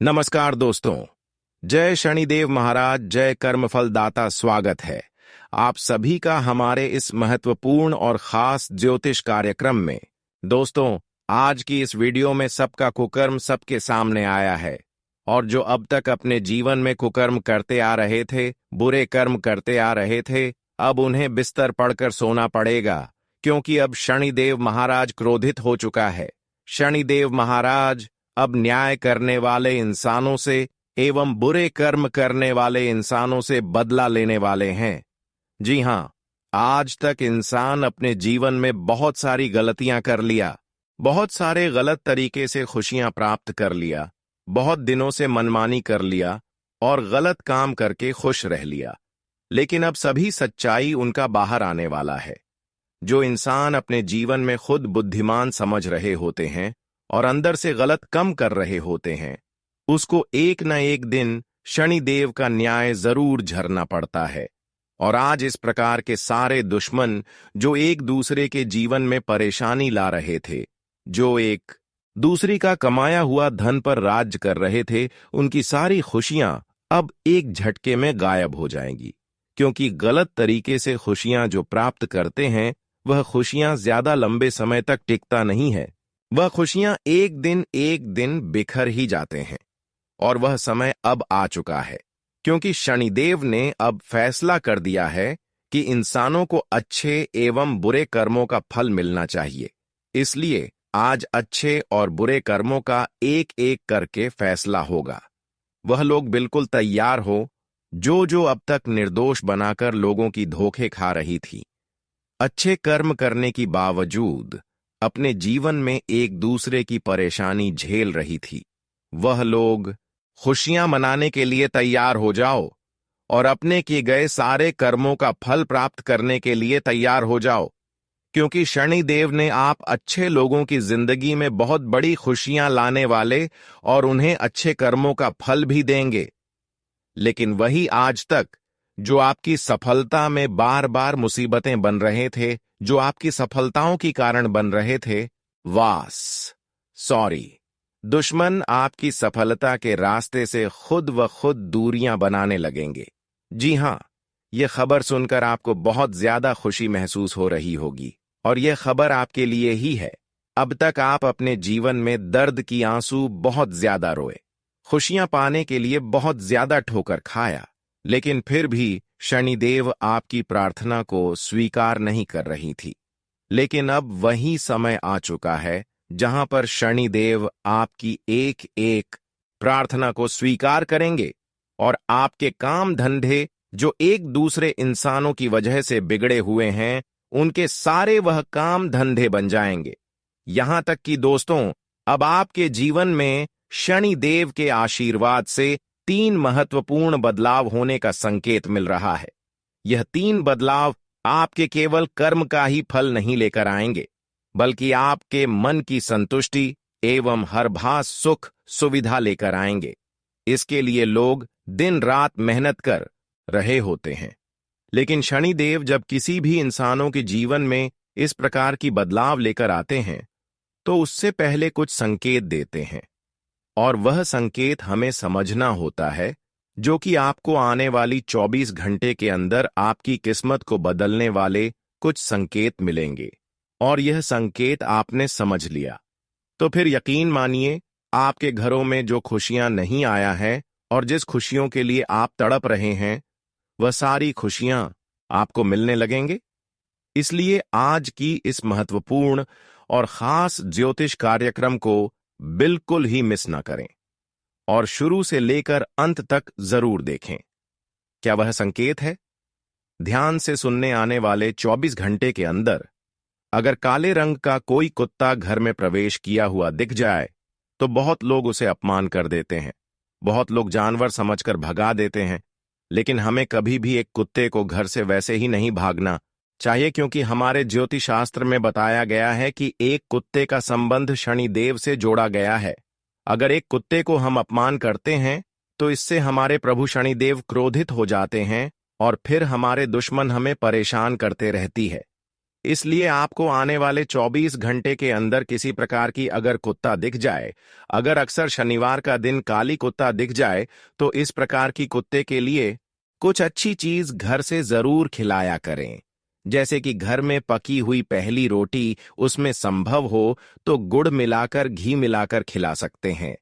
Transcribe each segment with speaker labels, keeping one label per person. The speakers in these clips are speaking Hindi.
Speaker 1: नमस्कार दोस्तों। जय शनिदेव महाराज, जय कर्मफल दाता। स्वागत है आप सभी का हमारे इस महत्वपूर्ण और खास ज्योतिष कार्यक्रम में। दोस्तों, आज की इस वीडियो में सबका कुकर्म सबके सामने आया है और जो अब तक अपने जीवन में कुकर्म करते आ रहे थे, बुरे कर्म करते आ रहे थे, अब उन्हें बिस्तर पड़कर सोना पड़ेगा, क्योंकि अब शनिदेव महाराज क्रोधित हो चुका है। शनिदेव महाराज अब न्याय करने वाले इंसानों से एवं बुरे कर्म करने वाले इंसानों से बदला लेने वाले हैं। जी हां, आज तक इंसान अपने जीवन में बहुत सारी गलतियां कर लिया, बहुत सारे गलत तरीके से खुशियां प्राप्त कर लिया, बहुत दिनों से मनमानी कर लिया और गलत काम करके खुश रह लिया। लेकिन अब सभी सच्चाई उनका बाहर आने वाला है। जो इंसान अपने जीवन में खुद बुद्धिमान समझ रहे होते हैं और अंदर से गलत कम कर रहे होते हैं, उसको एक न एक दिन शनिदेव का न्याय जरूर झरना पड़ता है। और आज इस प्रकार के सारे दुश्मन जो एक दूसरे के जीवन में परेशानी ला रहे थे, जो एक दूसरी का कमाया हुआ धन पर राज कर रहे थे, उनकी सारी खुशियां अब एक झटके में गायब हो जाएंगी। क्योंकि गलत तरीके से खुशियां जो प्राप्त करते हैं, वह खुशियां ज्यादा लंबे समय तक टिकता नहीं है। वह खुशियां एक दिन बिखर ही जाते हैं। और वह समय अब आ चुका है, क्योंकि शनिदेव ने अब फैसला कर दिया है कि इंसानों को अच्छे एवं बुरे कर्मों का फल मिलना चाहिए। इसलिए आज अच्छे और बुरे कर्मों का एक एक करके फैसला होगा। वह लोग बिल्कुल तैयार हो जो जो अब तक निर्दोष बनाकर लोगों की धोखे खा रही थी, अच्छे कर्म करने की बावजूद अपने जीवन में एक दूसरे की परेशानी झेल रही थी। वह लोग खुशियां मनाने के लिए तैयार हो जाओ और अपने किए गए सारे कर्मों का फल प्राप्त करने के लिए तैयार हो जाओ, क्योंकि शनिदेव ने आप अच्छे लोगों की जिंदगी में बहुत बड़ी खुशियां लाने वाले और उन्हें अच्छे कर्मों का फल भी देंगे। लेकिन वही आज तक जो आपकी सफलता में बार बार मुसीबतें बन रहे थे, जो आपकी सफलताओं की कारण बन रहे थे, सॉरी, दुश्मन आपकी सफलता के रास्ते से खुद व खुद दूरियां बनाने लगेंगे। जी हां, यह खबर सुनकर आपको बहुत ज्यादा खुशी महसूस हो रही होगी और यह खबर आपके लिए ही है। अब तक आप अपने जीवन में दर्द की आंसू बहुत ज्यादा रोए, खुशियां पाने के लिए बहुत ज्यादा ठोकर खाया, लेकिन फिर भी शनिदेव आपकी प्रार्थना को स्वीकार नहीं कर रही थी। लेकिन अब वही समय आ चुका है जहां पर शनिदेव आपकी एक एक प्रार्थना को स्वीकार करेंगे और आपके काम धंधे जो एक दूसरे इंसानों की वजह से बिगड़े हुए हैं, उनके सारे वह काम धंधे बन जाएंगे। यहां तक कि दोस्तों, अब आपके जीवन में शनिदेव के आशीर्वाद से 3 महत्वपूर्ण बदलाव होने का संकेत मिल रहा है। यह 3 बदलाव आपके केवल कर्म का ही फल नहीं लेकर आएंगे, बल्कि आपके मन की संतुष्टि एवं हरभास सुख सुविधा लेकर आएंगे। इसके लिए लोग दिन रात मेहनत कर रहे होते हैं, लेकिन शनिदेव जब किसी भी इंसानों के जीवन में इस प्रकार की बदलाव लेकर आते हैं, तो उससे पहले कुछ संकेत देते हैं। और वह संकेत हमें समझना होता है, जो कि आपको आने वाली 24 घंटे के अंदर आपकी किस्मत को बदलने वाले कुछ संकेत मिलेंगे। और यह संकेत आपने समझ लिया तो फिर यकीन मानिए, आपके घरों में जो खुशियां नहीं आया है और जिस खुशियों के लिए आप तड़प रहे हैं, वह सारी खुशियां आपको मिलने लगेंगे। इसलिए आज की इस महत्वपूर्ण और खास ज्योतिष कार्यक्रम को बिल्कुल ही मिस न करें और शुरू से लेकर अंत तक जरूर देखें। क्या वह संकेत है? ध्यान से सुनने आने वाले 24 घंटे के अंदर अगर काले रंग का कोई कुत्ता घर में प्रवेश किया हुआ दिख जाए, तो बहुत लोग उसे अपमान कर देते हैं, बहुत लोग जानवर समझकर भगा देते हैं। लेकिन हमें कभी भी एक कुत्ते को घर से वैसे ही नहीं भागना चाहिए, क्योंकि हमारे ज्योतिष शास्त्र में बताया गया है कि एक कुत्ते का संबंध शनिदेव से जोड़ा गया है। अगर एक कुत्ते को हम अपमान करते हैं, तो इससे हमारे प्रभु शनिदेव क्रोधित हो जाते हैं और फिर हमारे दुश्मन हमें परेशान करते रहती है। इसलिए आपको आने वाले 24 घंटे के अंदर किसी प्रकार की अगर कुत्ता दिख जाए, अगर अक्सर शनिवार का दिन काली कुत्ता दिख जाए, तो इस प्रकार की कुत्ते के लिए कुछ अच्छी चीज घर से जरूर खिलाया करें। जैसे कि घर में पकी हुई पहली रोटी, उसमें संभव हो तो गुड़ मिलाकर, घी मिलाकर खिला सकते हैं।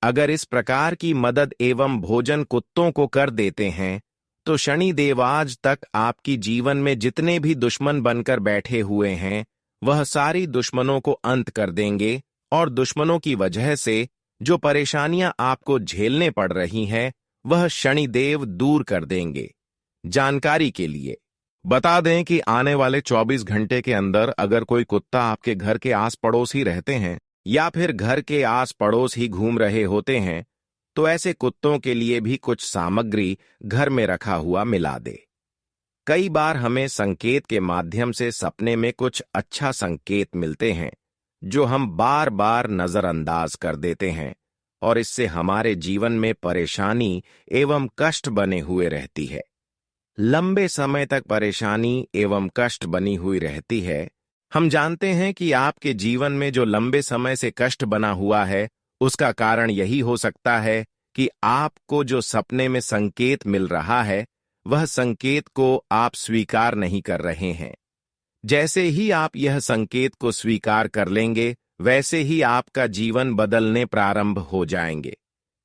Speaker 1: अगर इस प्रकार की मदद एवं भोजन कुत्तों को कर देते हैं, तो शनिदेव आज तक आपकी जीवन में जितने भी दुश्मन बनकर बैठे हुए हैं, वह सारी दुश्मनों को अंत कर देंगे और दुश्मनों की वजह से जो परेशानियां आपको झेलने पड़ रही हैं, वह शनिदेव दूर कर देंगे। जानकारी के लिए बता दें कि आने वाले 24 घंटे के अंदर अगर कोई कुत्ता आपके घर के आस पड़ोस ही रहते हैं या फिर घर के आस पड़ोस ही घूम रहे होते हैं, तो ऐसे कुत्तों के लिए भी कुछ सामग्री घर में रखा हुआ मिला दे। कई बार हमें संकेत के माध्यम से सपने में कुछ अच्छा संकेत मिलते हैं, जो हम बार बार नजरअंदाज कर देते हैं और इससे हमारे जीवन में परेशानी एवं कष्ट बने हुए रहती है। लंबे समय तक परेशानी एवं कष्ट बनी हुई रहती है। हम जानते हैं कि आपके जीवन में जो लंबे समय से कष्ट बना हुआ है, उसका कारण यही हो सकता है कि आपको जो सपने में संकेत मिल रहा है, वह संकेत को आप स्वीकार नहीं कर रहे हैं। जैसे ही आप यह संकेत को स्वीकार कर लेंगे, वैसे ही आपका जीवन बदलने प्रारंभ हो जाएंगे।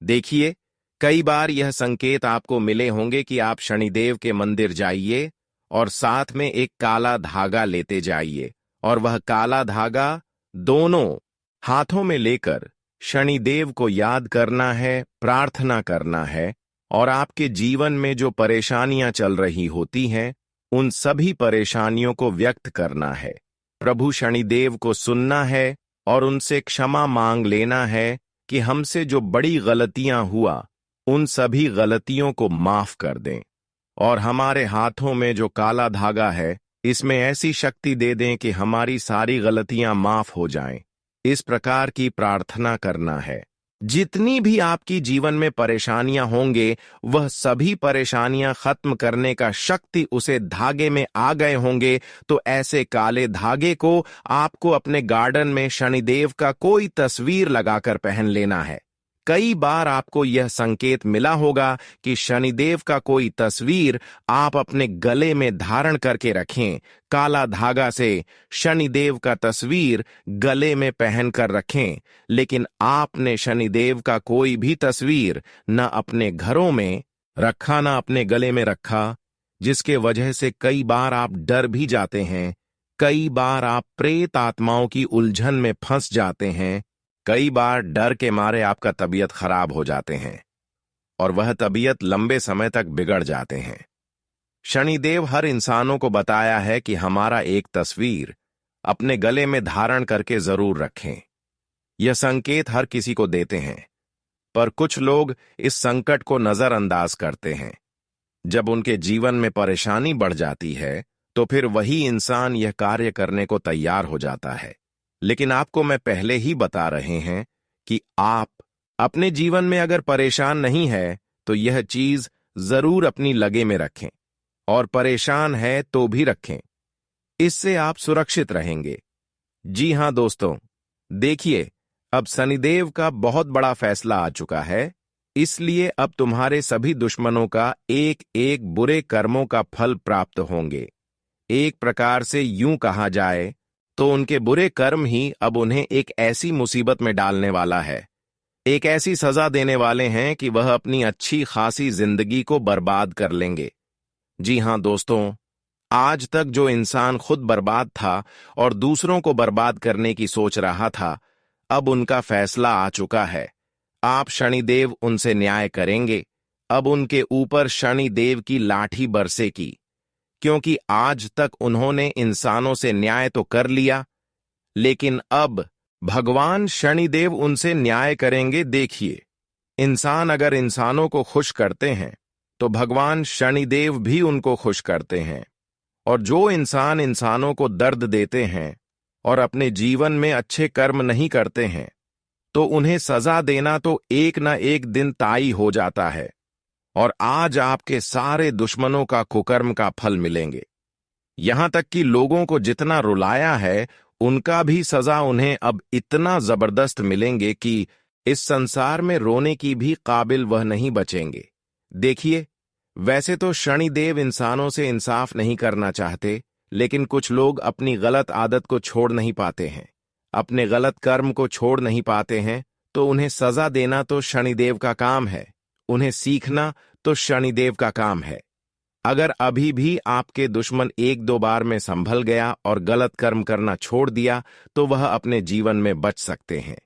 Speaker 1: देखिए, कई बार यह संकेत आपको मिले होंगे कि आप शनिदेव के मंदिर जाइए और साथ में एक काला धागा लेते जाइए और वह काला धागा दोनों हाथों में लेकर शनिदेव को याद करना है, प्रार्थना करना है और आपके जीवन में जो परेशानियां चल रही होती हैं, उन सभी परेशानियों को व्यक्त करना है। प्रभु शनिदेव को सुनना है और उनसे क्षमा मांग लेना है कि हमसे जो बड़ी गलतियां हुआ, उन सभी गलतियों को माफ कर दें और हमारे हाथों में जो काला धागा है, इसमें ऐसी शक्ति दे दें कि हमारी सारी गलतियां माफ हो जाएं। इस प्रकार की प्रार्थना करना है। जितनी भी आपकी जीवन में परेशानियां होंगे, वह सभी परेशानियां खत्म करने का शक्ति उसे धागे में आ गए होंगे। तो ऐसे काले धागे को आपको अपने गार्डन में शनिदेव का कोई तस्वीर लगाकर पहन लेना है। कई बार आपको यह संकेत मिला होगा कि शनिदेव का कोई तस्वीर आप अपने गले में धारण करके रखें। काला धागा से शनिदेव का तस्वीर गले में पहनकर रखें, लेकिन आपने शनिदेव का कोई भी तस्वीर न अपने घरों में रखा, न अपने गले में रखा, जिसके वजह से कई बार आप डर भी जाते हैं। कई बार आप प्रेत आत्माओं की उलझन में फंस जाते हैं। कई बार डर के मारे आपका तबीयत खराब हो जाते हैं और वह तबीयत लंबे समय तक बिगड़ जाते हैं। शनिदेव हर इंसानों को बताया है कि हमारा एक तस्वीर अपने गले में धारण करके जरूर रखें। यह संकेत हर किसी को देते हैं, पर कुछ लोग इस संकट को नजरअंदाज करते हैं। जब उनके जीवन में परेशानी बढ़ जाती है, तो फिर वही इंसान यह कार्य करने को तैयार हो जाता है। लेकिन आपको मैं पहले ही बता रहे हैं कि आप अपने जीवन में अगर परेशान नहीं है, तो यह चीज जरूर अपनी लगे में रखें और परेशान है तो भी रखें। इससे आप सुरक्षित रहेंगे। जी हां दोस्तों, देखिए, अब शनिदेव का बहुत बड़ा फैसला आ चुका है। इसलिए अब तुम्हारे सभी दुश्मनों का एक एक बुरे कर्मों का फल प्राप्त होंगे। एक प्रकार से यूं कहा जाए तो उनके बुरे कर्म ही अब उन्हें एक ऐसी मुसीबत में डालने वाला है, एक ऐसी सजा देने वाले हैं कि वह अपनी अच्छी खासी जिंदगी को बर्बाद कर लेंगे। जी हां दोस्तों, आज तक जो इंसान खुद बर्बाद था और दूसरों को बर्बाद करने की सोच रहा था, अब उनका फैसला आ चुका है। आप शनिदेव उनसे न्याय करेंगे। अब उनके ऊपर शनिदेव की लाठी बरसेगी, क्योंकि आज तक उन्होंने इंसानों से न्याय तो कर लिया, लेकिन अब भगवान शनिदेव उनसे न्याय करेंगे। देखिए, इंसान अगर इंसानों को खुश करते हैं, तो भगवान शनिदेव भी उनको खुश करते हैं। और जो इंसान इंसानों को दर्द देते हैं और अपने जीवन में अच्छे कर्म नहीं करते हैं, तो उन्हें सजा देना तो एक न एक दिन तय हो जाता है और आज आपके सारे दुश्मनों का कुकर्म का फल मिलेंगे। यहां तक कि लोगों को जितना रुलाया है, उनका भी सजा उन्हें अब इतना जबरदस्त मिलेंगे कि इस संसार में रोने की भी काबिल वह नहीं बचेंगे। देखिए, वैसे तो शनिदेव इंसानों से इंसाफ नहीं करना चाहते, लेकिन कुछ लोग अपनी गलत आदत को छोड़ नहीं पाते हैं, अपने गलत कर्म को छोड़ नहीं पाते हैं, तो उन्हें सजा देना तो शनिदेव का काम है, उन्हें सीखना तो शनिदेव का काम है। अगर अभी भी आपके दुश्मन एक दो बार में संभल गया और गलत कर्म करना छोड़ दिया, तो वह अपने जीवन में बच सकते हैं,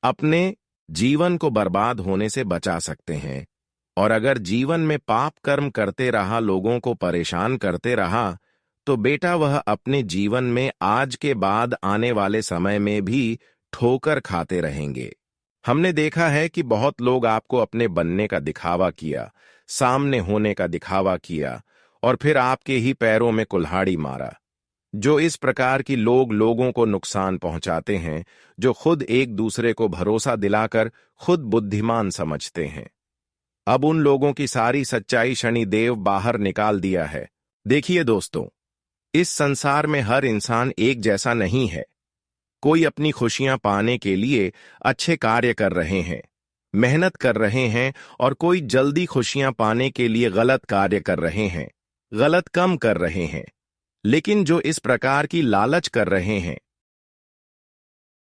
Speaker 1: अपने जीवन को बर्बाद होने से बचा सकते हैं। और अगर जीवन में पाप कर्म करते रहा, लोगों को परेशान करते रहा, तो बेटा वह अपने जीवन में आज के बाद आने वाले समय में भी ठोकर खाते रहेंगे। हमने देखा है कि बहुत लोग आपको अपने बनने का दिखावा किया, सामने होने का दिखावा किया और फिर आपके ही पैरों में कुल्हाड़ी मारा। जो इस प्रकार की लोग लोगों को नुकसान पहुंचाते हैं, जो खुद एक दूसरे को भरोसा दिलाकर खुद बुद्धिमान समझते हैं, अब उन लोगों की सारी सच्चाई शनिदेव बाहर निकाल दिया है। देखिए दोस्तों, इस संसार में हर इंसान एक जैसा नहीं है। कोई अपनी खुशियां पाने के लिए अच्छे कार्य कर रहे हैं, मेहनत कर रहे हैं, और कोई जल्दी खुशियां पाने के लिए गलत कार्य कर रहे हैं, गलत काम कर रहे हैं। लेकिन जो इस प्रकार की लालच कर रहे हैं,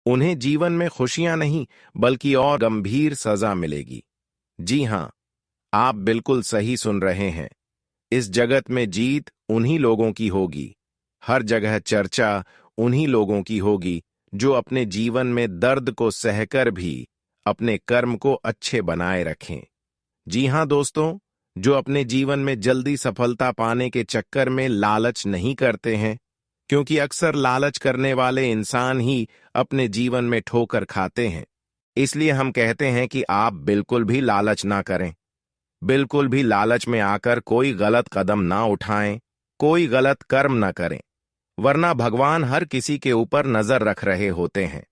Speaker 1: उन्हें जीवन में खुशियां नहीं बल्कि और गंभीर सजा मिलेगी। जी हां, आप बिल्कुल सही सुन रहे हैं। इस जगत में जीत उन्हीं लोगों की होगी, हर जगह चर्चा उन्हीं लोगों की होगी जो अपने जीवन में दर्द को सहकर भी अपने कर्म को अच्छे बनाए रखें। जी हां दोस्तों, जो अपने जीवन में जल्दी सफलता पाने के चक्कर में लालच नहीं करते हैं, क्योंकि अक्सर लालच करने वाले इंसान ही अपने जीवन में ठोकर खाते हैं। इसलिए हम कहते हैं कि आप बिल्कुल भी लालच ना करें, बिल्कुल भी लालच में आकर कोई गलत कदम ना उठाएं, कोई गलत कर्म ना करें, वरना भगवान हर किसी के ऊपर नजर रख रहे होते हैं।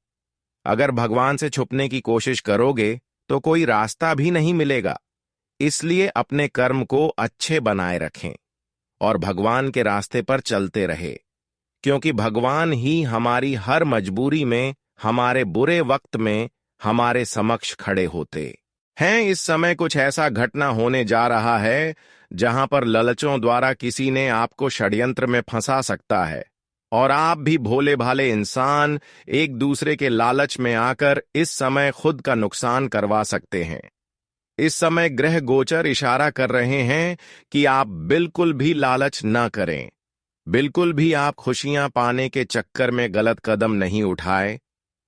Speaker 1: अगर भगवान से छुपने की कोशिश करोगे तो कोई रास्ता भी नहीं मिलेगा। इसलिए अपने कर्म को अच्छे बनाए रखें और भगवान के रास्ते पर चलते रहे, क्योंकि भगवान ही हमारी हर मजबूरी में, हमारे बुरे वक्त में हमारे समक्ष खड़े होते हैं। इस समय कुछ ऐसा घटना होने जा रहा है जहां पर लालचों द्वारा किसी ने आपको षड्यंत्र में फंसा सकता है, और आप भी भोले भाले इंसान एक दूसरे के लालच में आकर इस समय खुद का नुकसान करवा सकते हैं। इस समय ग्रह गोचर इशारा कर रहे हैं कि आप बिल्कुल भी लालच न करें, बिल्कुल भी आप खुशियां पाने के चक्कर में गलत कदम नहीं उठाए,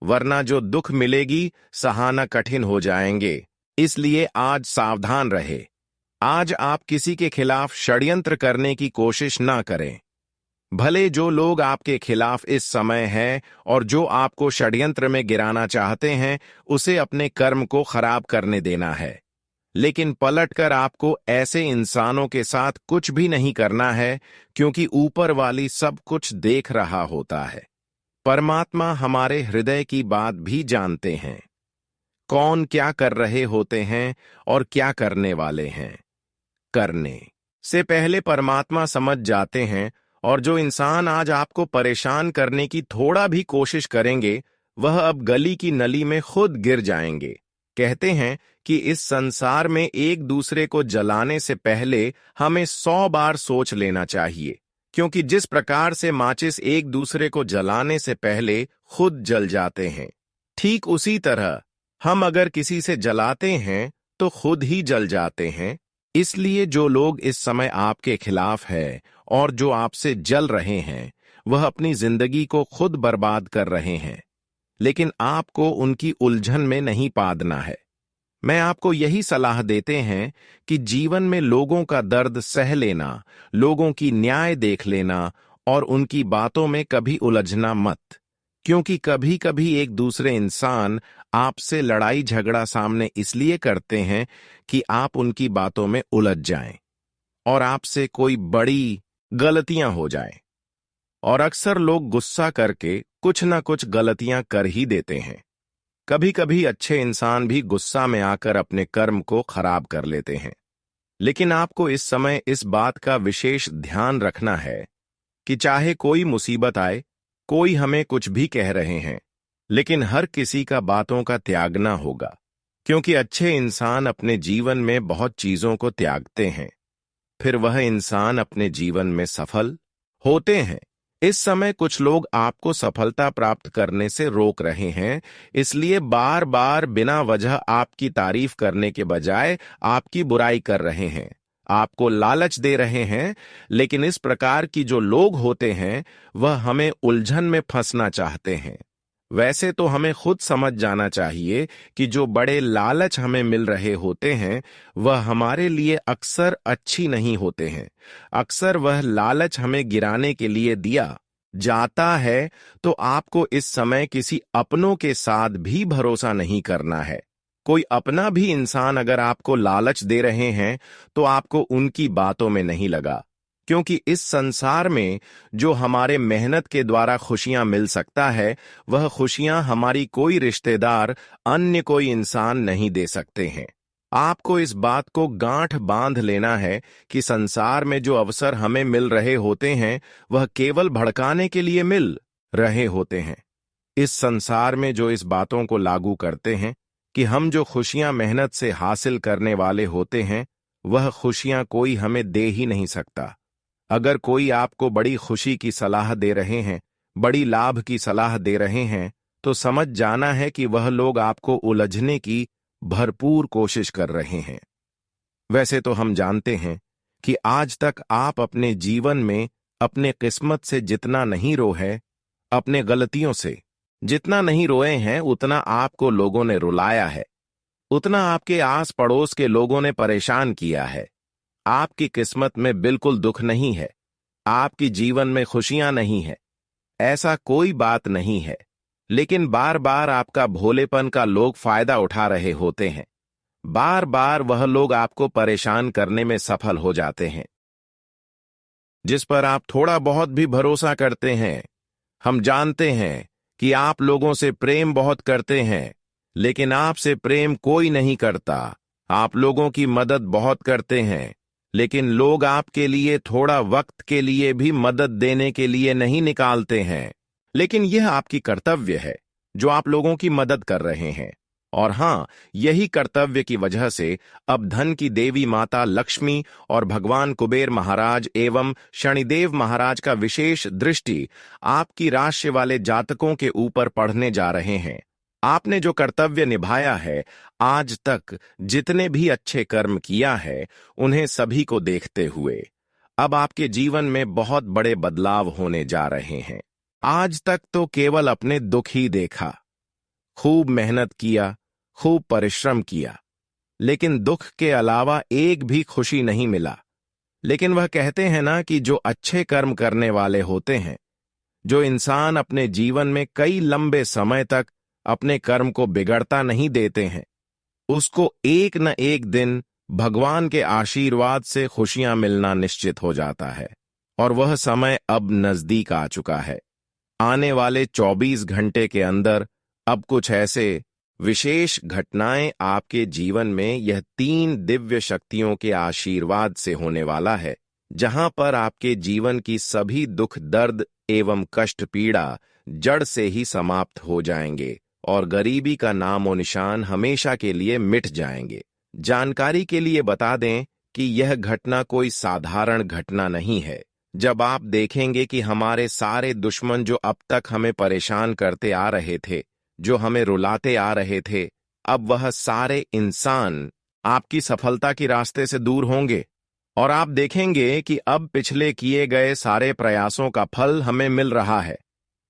Speaker 1: वरना जो दुख मिलेगी सहाना कठिन हो जाएंगे। इसलिए आज सावधान रहे। आज आप किसी के खिलाफ षड्यंत्र करने की कोशिश ना करें। भले जो लोग आपके खिलाफ इस समय हैं और जो आपको षड्यंत्र में गिराना चाहते हैं, उसे अपने कर्म को खराब करने देना है, लेकिन पलटकर आपको ऐसे इंसानों के साथ कुछ भी नहीं करना है, क्योंकि ऊपर वाली सब कुछ देख रहा होता है। परमात्मा हमारे हृदय की बात भी जानते हैं, कौन क्या कर रहे होते हैं और क्या करने वाले हैं। करने से पहले परमात्मा समझ जाते हैं, और जो इंसान आज आपको परेशान करने की थोड़ा भी कोशिश करेंगे, वह अब गली की नली में खुद गिर जाएंगे। कहते हैं कि इस संसार में एक दूसरे को जलाने से पहले हमें 100 बार सोच लेना चाहिए, क्योंकि जिस प्रकार से माचिस एक दूसरे को जलाने से पहले खुद जल जाते हैं, ठीक उसी तरह हम अगर किसी से जलाते हैं तो खुद ही जल जाते हैं। इसलिए जो लोग इस समय आपके खिलाफ है और जो आपसे जल रहे हैं, वह अपनी जिंदगी को खुद बर्बाद कर रहे हैं, लेकिन आपको उनकी उलझन में नहीं पादना है। मैं आपको यही सलाह देते हैं कि जीवन में लोगों का दर्द सह लेना, लोगों की न्याय देख लेना और उनकी बातों में कभी उलझना मत, क्योंकि कभी कभी एक दूसरे इंसान आपसे लड़ाई झगड़ा सामने इसलिए करते हैं कि आप उनकी बातों में उलझ जाएं और आपसे कोई बड़ी गलतियां हो जाएं। और अक्सर लोग गुस्सा करके कुछ ना कुछ गलतियां कर ही देते हैं। कभी कभी अच्छे इंसान भी गुस्सा में आकर अपने कर्म को खराब कर लेते हैं। लेकिन आपको इस समय इस बात का विशेष ध्यान रखना है कि चाहे कोई मुसीबत आए, कोई हमें कुछ भी कह रहे हैं, लेकिन हर किसी का बातों का त्यागना होगा, क्योंकि अच्छे इंसान अपने जीवन में बहुत चीजों को त्यागते हैं, फिर वह इंसान अपने जीवन में सफल होते हैं। इस समय कुछ लोग आपको सफलता प्राप्त करने से रोक रहे हैं, इसलिए बार बार बिना वजह आपकी तारीफ करने के बजाय आपकी बुराई कर रहे हैं, आपको लालच दे रहे हैं। लेकिन इस प्रकार की जो लोग होते हैं वह हमें उलझन में फंसना चाहते हैं। वैसे तो हमें खुद समझ जाना चाहिए कि जो बड़े लालच हमें मिल रहे होते हैं वह हमारे लिए अक्सर अच्छी नहीं होते हैं। अक्सर वह लालच हमें गिराने के लिए दिया जाता है। तो आपको इस समय किसी अपनों के साथ भी भरोसा नहीं करना है। कोई अपना भी इंसान अगर आपको लालच दे रहे हैं तो आपको उनकी बातों में नहीं लगा, क्योंकि इस संसार में जो हमारे मेहनत के द्वारा खुशियां मिल सकता है वह खुशियां हमारी कोई रिश्तेदार, अन्य कोई इंसान नहीं दे सकते हैं। आपको इस बात को गांठ बांध लेना है कि संसार में जो अवसर हमें मिल रहे होते हैं वह केवल भड़काने के लिए मिल रहे होते हैं। इस संसार में जो इस बातों को लागू करते हैं कि हम जो खुशियां मेहनत से हासिल करने वाले होते हैं वह खुशियां कोई हमें दे ही नहीं सकता। अगर कोई आपको बड़ी खुशी की सलाह दे रहे हैं, बड़ी लाभ की सलाह दे रहे हैं, तो समझ जाना है कि वह लोग आपको उलझने की भरपूर कोशिश कर रहे हैं। वैसे तो हम जानते हैं कि आज तक आप अपने जीवन में अपने किस्मत से जितना नहीं रोए, अपने गलतियों से जितना नहीं रोए हैं, उतना आपको लोगों ने रुलाया है, उतना आपके आस पड़ोस के लोगों ने परेशान किया है। आपकी किस्मत में बिल्कुल दुख नहीं है, आपकी जीवन में खुशियां नहीं है, ऐसा कोई बात नहीं है। लेकिन बार बार आपका भोलेपन का लोग फायदा उठा रहे होते हैं। बार बार वह लोग आपको परेशान करने में सफल हो जाते हैं, जिस पर आप थोड़ा बहुत भी भरोसा करते हैं। हम जानते हैं कि आप लोगों से प्रेम बहुत करते हैं, लेकिन आपसे प्रेम कोई नहीं करता। आप लोगों की मदद बहुत करते हैं, लेकिन लोग आपके लिए थोड़ा वक्त के लिए भी मदद देने के लिए नहीं निकालते हैं। लेकिन यह आपकी कर्तव्य है जो आप लोगों की मदद कर रहे हैं। और हां, यही कर्तव्य की वजह से अब धन की देवी माता लक्ष्मी और भगवान कुबेर महाराज एवं शनिदेव महाराज का विशेष दृष्टि आपकी राशि वाले जातकों के ऊपर पड़ने जा रहे हैं। आपने जो कर्तव्य निभाया है, आज तक जितने भी अच्छे कर्म किया है, उन्हें सभी को देखते हुए अब आपके जीवन में बहुत बड़े बदलाव होने जा रहे हैं। आज तक तो केवल अपने दुख ही देखा, खूब मेहनत किया, खूब परिश्रम किया, लेकिन दुख के अलावा एक भी खुशी नहीं मिला। लेकिन वह कहते हैं ना कि जो अच्छे कर्म करने वाले होते हैं, जो इंसान अपने जीवन में कई लंबे समय तक अपने कर्म को बिगड़ता नहीं देते हैं, उसको एक न एक दिन भगवान के आशीर्वाद से खुशियां मिलना निश्चित हो जाता है। और वह समय अब नजदीक आ चुका है। आने वाले 24 घंटे के अंदर अब कुछ ऐसे विशेष घटनाएं आपके जीवन में यह 3 दिव्य शक्तियों के आशीर्वाद से होने वाला है, जहां पर आपके जीवन की सभी दुख, दर्द एवं कष्ट, पीड़ा जड़ से ही समाप्त हो जाएंगे और गरीबी का नामो निशान हमेशा के लिए मिट जाएंगे। जानकारी के लिए बता दें कि यह घटना कोई साधारण घटना नहीं है। जब आप देखेंगे कि हमारे सारे दुश्मन जो अब तक हमें परेशान करते आ रहे थे, जो हमें रुलाते आ रहे थे, अब वह सारे इंसान आपकी सफलता के रास्ते से दूर होंगे और आप देखेंगे कि अब पिछले किए गए सारे प्रयासों का फल हमें मिल रहा है,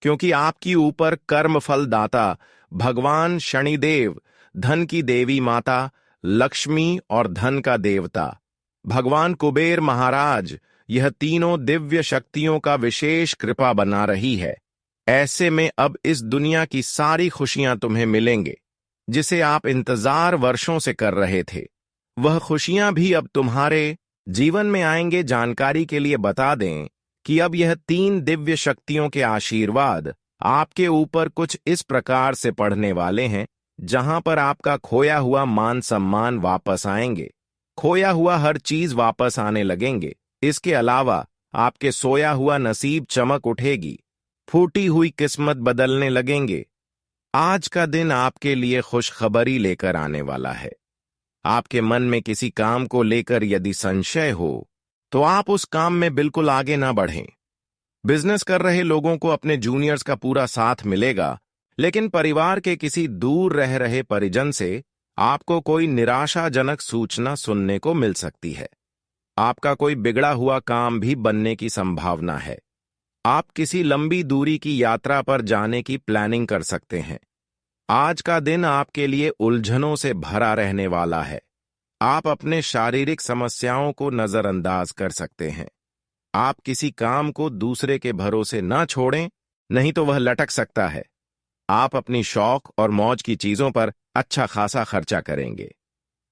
Speaker 1: क्योंकि आपकी ऊपर कर्म फल दाता भगवान शनिदेव, धन की देवी माता लक्ष्मी और धन का देवता भगवान कुबेर महाराज, यह तीनों दिव्य शक्तियों का विशेष कृपा बना रही है। ऐसे में अब इस दुनिया की सारी खुशियां तुम्हें मिलेंगे, जिसे आप इंतजार वर्षों से कर रहे थे। वह खुशियां भी अब तुम्हारे जीवन में आएंगे। जानकारी के लिए बता दें कि अब यह 3 दिव्य शक्तियों के आशीर्वाद आपके ऊपर कुछ इस प्रकार से पड़ने वाले हैं, जहां पर आपका खोया हुआ मान सम्मान वापस आएंगे, खोया हुआ हर चीज वापस आने लगेंगे। इसके अलावा आपके सोया हुआ नसीब चमक उठेगी, फूटी हुई किस्मत बदलने लगेंगे। आज का दिन आपके लिए खुशखबरी लेकर आने वाला है। आपके मन में किसी काम को लेकर यदि संशय हो तो आप उस काम में बिल्कुल आगे ना बढ़ें। बिजनेस कर रहे लोगों को अपने जूनियर्स का पूरा साथ मिलेगा, लेकिन परिवार के किसी दूर रह रहे परिजन से आपको कोई निराशाजनक सूचना सुनने को मिल सकती है। आपका कोई बिगड़ा हुआ काम भी बनने की संभावना है। आप किसी लंबी दूरी की यात्रा पर जाने की प्लानिंग कर सकते हैं। आज का दिन आपके लिए उलझनों से भरा रहने वाला है। आप अपने शारीरिक समस्याओं को नजरअंदाज कर सकते हैं। आप किसी काम को दूसरे के भरोसे न छोड़ें, नहीं तो वह लटक सकता है। आप अपनी शौक और मौज की चीजों पर अच्छा खासा खर्चा करेंगे।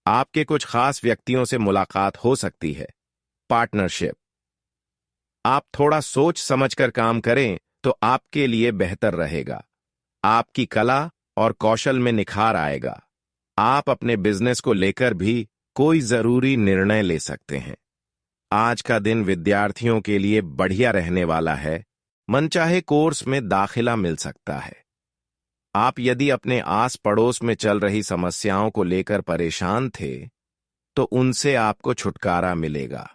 Speaker 1: आपके कुछ खास व्यक्तियों से मुलाकात हो सकती है। पार्टनरशिप। आप थोड़ा सोच समझकर काम करें तो आपके लिए बेहतर रहेगा। आपकी कला और कौशल में निखार आएगा। आप अपने बिजनेस को लेकर भी कोई जरूरी निर्णय ले सकते हैं। आज का दिन विद्यार्थियों के लिए बढ़िया रहने वाला है। मनचाहे कोर्स में दाखिला मिल सकता है। आप यदि अपने आस पड़ोस में चल रही समस्याओं को लेकर परेशान थे तो उनसे आपको छुटकारा मिलेगा,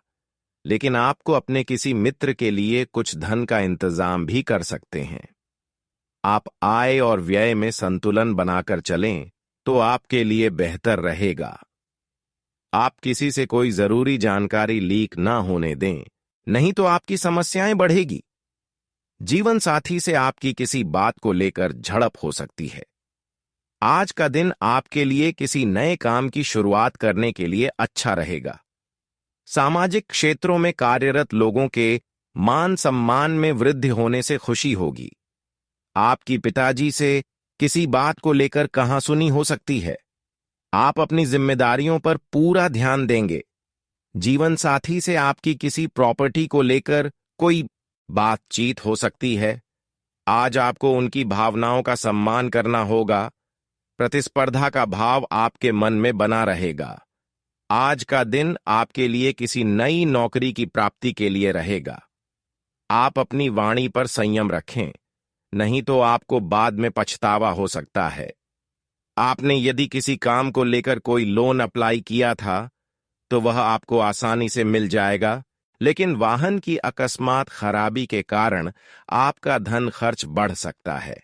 Speaker 1: लेकिन आपको अपने किसी मित्र के लिए कुछ धन का इंतजाम भी कर सकते हैं। आप आय और व्यय में संतुलन बनाकर चलें तो आपके लिए बेहतर रहेगा। आप किसी से कोई जरूरी जानकारी लीक ना होने दें, नहीं तो आपकी समस्याएं बढ़ेगी। जीवन साथी से आपकी किसी बात को लेकर झड़प हो सकती है। आज का दिन आपके लिए किसी नए काम की शुरुआत करने के लिए अच्छा रहेगा। सामाजिक क्षेत्रों में कार्यरत लोगों के मान सम्मान में वृद्धि होने से खुशी होगी। आपकी पिताजी से किसी बात को लेकर कहासुनी हो सकती है। आप अपनी जिम्मेदारियों पर पूरा ध्यान देंगे। जीवन साथी से आपकी किसी प्रॉपर्टी को लेकर कोई बातचीत हो सकती है। आज आपको उनकी भावनाओं का सम्मान करना होगा। प्रतिस्पर्धा का भाव आपके मन में बना रहेगा। आज का दिन आपके लिए किसी नई नौकरी की प्राप्ति के लिए रहेगा। आप अपनी वाणी पर संयम रखें, नहीं तो आपको बाद में पछतावा हो सकता है। आपने यदि किसी काम को लेकर कोई लोन अप्लाई किया था तो वह आपको आसानी से मिल जाएगा, लेकिन वाहन की अकस्मात खराबी के कारण आपका धन खर्च बढ़ सकता है।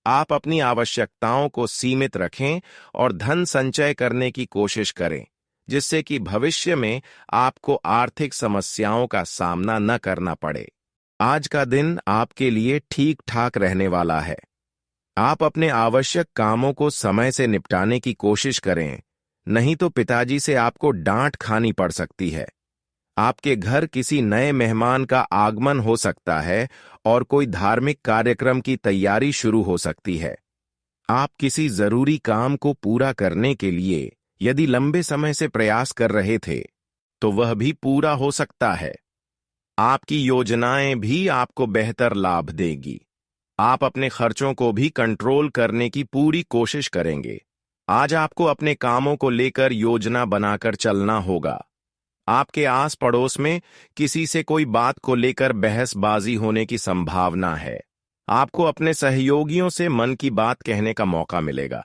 Speaker 1: आप अपनी आवश्यकताओं को सीमित रखें और धन संचय करने की कोशिश करें, जिससे कि भविष्य में आपको आर्थिक समस्याओं का सामना न करना पड़े। आज का दिन आपके लिए ठीक ठाक रहने वाला है। आप अपने आवश्यक कामों को समय से निपटाने की कोशिश करें, नहीं तो पिताजी से आपको डांट खानी पड़ सकती है। आपके घर किसी नए मेहमान का आगमन हो सकता है और कोई धार्मिक कार्यक्रम की तैयारी शुरू हो सकती है। आप किसी जरूरी काम को पूरा करने के लिए यदि लंबे समय से प्रयास कर रहे थे तो वह भी पूरा हो सकता है। आपकी योजनाएं भी आपको बेहतर लाभ देगी। आप अपने खर्चों को भी कंट्रोल करने की पूरी कोशिश करेंगे। आज आपको अपने कामों को लेकर योजना बनाकर चलना होगा। आपके आस पड़ोस में किसी से कोई बात को लेकर बहसबाजी होने की संभावना है। आपको अपने सहयोगियों से मन की बात कहने का मौका मिलेगा।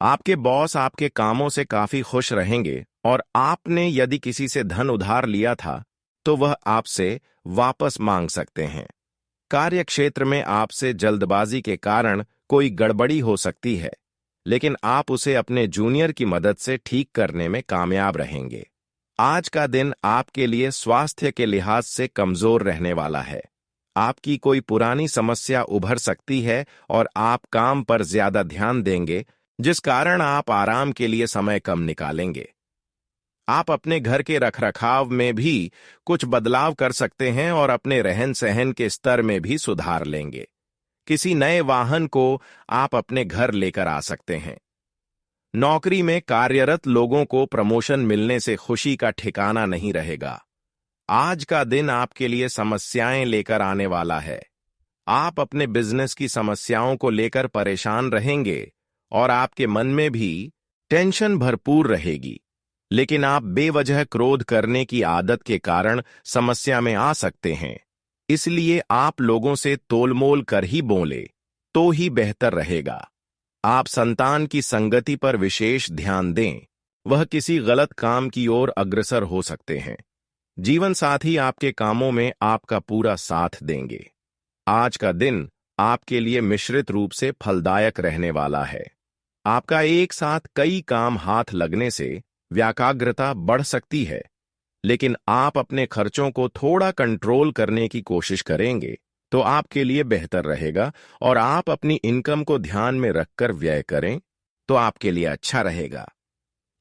Speaker 1: आपके बॉस आपके कामों से काफी खुश रहेंगे और आपने यदि किसी से धन उधार लिया था तो वह आपसे वापस मांग सकते हैं। कार्य क्षेत्र में आपसे जल्दबाजी के कारण कोई गड़बड़ी हो सकती है, लेकिन आप उसे अपने जूनियर की मदद से ठीक करने में कामयाब रहेंगे। आज का दिन आपके लिए स्वास्थ्य के लिहाज से कमजोर रहने वाला है। आपकी कोई पुरानी समस्या उभर सकती है और आप काम पर ज्यादा ध्यान देंगे, जिस कारण आप आराम के लिए समय कम निकालेंगे। आप अपने घर के रखरखाव में भी कुछ बदलाव कर सकते हैं और अपने रहन सहन के स्तर में भी सुधार लेंगे। किसी नए वाहन को आप अपने घर लेकर आ सकते हैं। नौकरी में कार्यरत लोगों को प्रमोशन मिलने से खुशी का ठिकाना नहीं रहेगा। आज का दिन आपके लिए समस्याएं लेकर आने वाला है। आप अपने बिजनेस की समस्याओं को लेकर परेशान रहेंगे और आपके मन में भी टेंशन भरपूर रहेगी, लेकिन आप बेवजह क्रोध करने की आदत के कारण समस्या में आ सकते हैं। इसलिए आप लोगों से तोलमोल कर ही बोले तो ही बेहतर रहेगा। आप संतान की संगति पर विशेष ध्यान दें, वह किसी गलत काम की ओर अग्रसर हो सकते हैं। जीवन साथी आपके कामों में आपका पूरा साथ देंगे। आज का दिन आपके लिए मिश्रित रूप से फलदायक रहने वाला है। आपका एक साथ कई काम हाथ लगने से व्याकाग्रता बढ़ सकती है, लेकिन आप अपने खर्चों को थोड़ा कंट्रोल करने की कोशिश करेंगे तो आपके लिए बेहतर रहेगा, और आप अपनी इनकम को ध्यान में रखकर व्यय करें तो आपके लिए अच्छा रहेगा।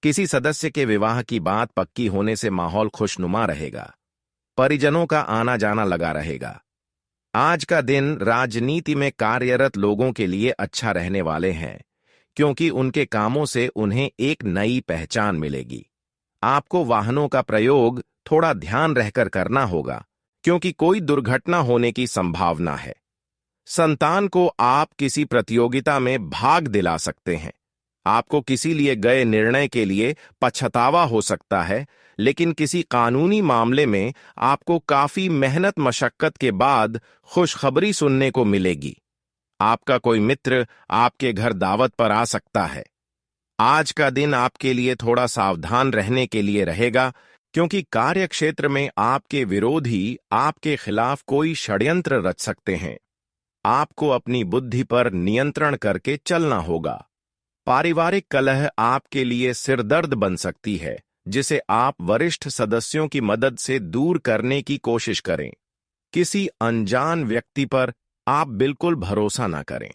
Speaker 1: किसी सदस्य के विवाह की बात पक्की होने से माहौल खुशनुमा रहेगा। परिजनों का आना जाना लगा रहेगा। आज का दिन राजनीति में कार्यरत लोगों के लिए अच्छा रहने वाले हैं, क्योंकि उनके कामों से उन्हें एक नई पहचान मिलेगी। आपको वाहनों का प्रयोग थोड़ा ध्यान रहकर करना होगा, क्योंकि कोई दुर्घटना होने की संभावना है। संतान को आप किसी प्रतियोगिता में भाग दिला सकते हैं। आपको किसी लिए गए निर्णय के लिए पछतावा हो सकता है, लेकिन किसी कानूनी मामले में आपको काफी मेहनत मशक्कत के बाद खुशखबरी सुनने को मिलेगी। आपका कोई मित्र आपके घर दावत पर आ सकता है। आज का दिन आपके लिए थोड़ा सावधान रहने के लिए रहेगा, क्योंकि कार्यक्षेत्र में आपके विरोधी आपके खिलाफ कोई षड्यंत्र रच सकते हैं। आपको अपनी बुद्धि पर नियंत्रण करके चलना होगा। पारिवारिक कलह आपके लिए सिरदर्द बन सकती है, जिसे आप वरिष्ठ सदस्यों की मदद से दूर करने की कोशिश करें। किसी अनजान व्यक्ति पर आप बिल्कुल भरोसा न करें।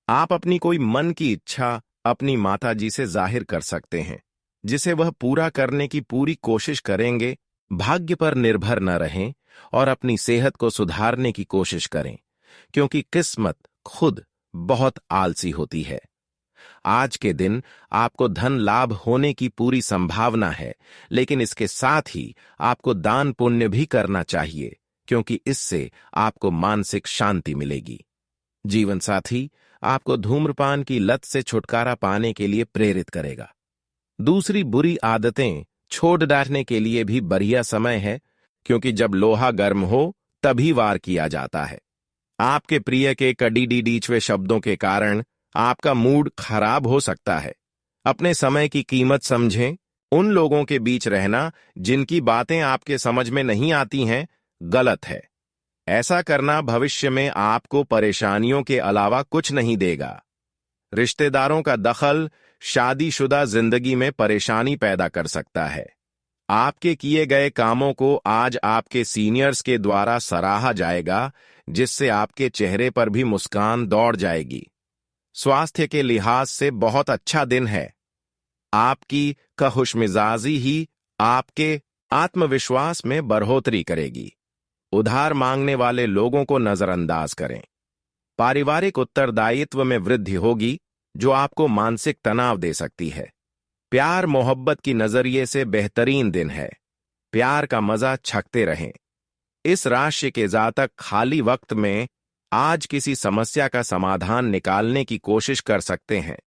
Speaker 1: आप अपनी कोई मन की इच्छा अपनी माताजी से जाहिर कर सकते हैं, जिसे वह पूरा करने की पूरी कोशिश करेंगे। भाग्य पर निर्भर न रहें और अपनी सेहत को सुधारने की कोशिश करें, क्योंकि किस्मत खुद बहुत आलसी होती है। आज के दिन आपको धन लाभ होने की पूरी संभावना है, लेकिन इसके साथ ही आपको दान पुण्य भी करना चाहिए, क्योंकि इससे आपको मानसिक शांति मिलेगी। जीवन साथी आपको धूम्रपान की लत से छुटकारा पाने के लिए प्रेरित करेगा। दूसरी बुरी आदतें छोड़ डालने के लिए भी बढ़िया समय है, क्योंकि जब लोहा गर्म हो तभी वार किया जाता है। आपके प्रिय के कड़ीडीडीचवे शब्दों के कारण आपका मूड खराब हो सकता है। अपने समय की कीमत समझें। उन लोगों के बीच रहना जिनकी बातें आपके समझ में नहीं आती हैं, गलत है। ऐसा करना भविष्य में आपको परेशानियों के अलावा कुछ नहीं देगा। रिश्तेदारों का दखल शादीशुदा जिंदगी में परेशानी पैदा कर सकता है। आपके किए गए कामों को आज आपके सीनियर्स के द्वारा सराहा जाएगा, जिससे आपके चेहरे पर भी मुस्कान दौड़ जाएगी। स्वास्थ्य के लिहाज से बहुत अच्छा दिन है। आपकी खुशमिजाजी ही आपके आत्मविश्वास में बढ़ोतरी करेगी। उधार मांगने वाले लोगों को नजरअंदाज करें। पारिवारिक उत्तरदायित्व में वृद्धि होगी, जो आपको मानसिक तनाव दे सकती है। प्यार मोहब्बत की नजरिए से बेहतरीन दिन है। प्यार का मजा छकते रहें। इस राशि के जातक खाली वक्त में आज किसी समस्या का समाधान निकालने की कोशिश कर सकते हैं।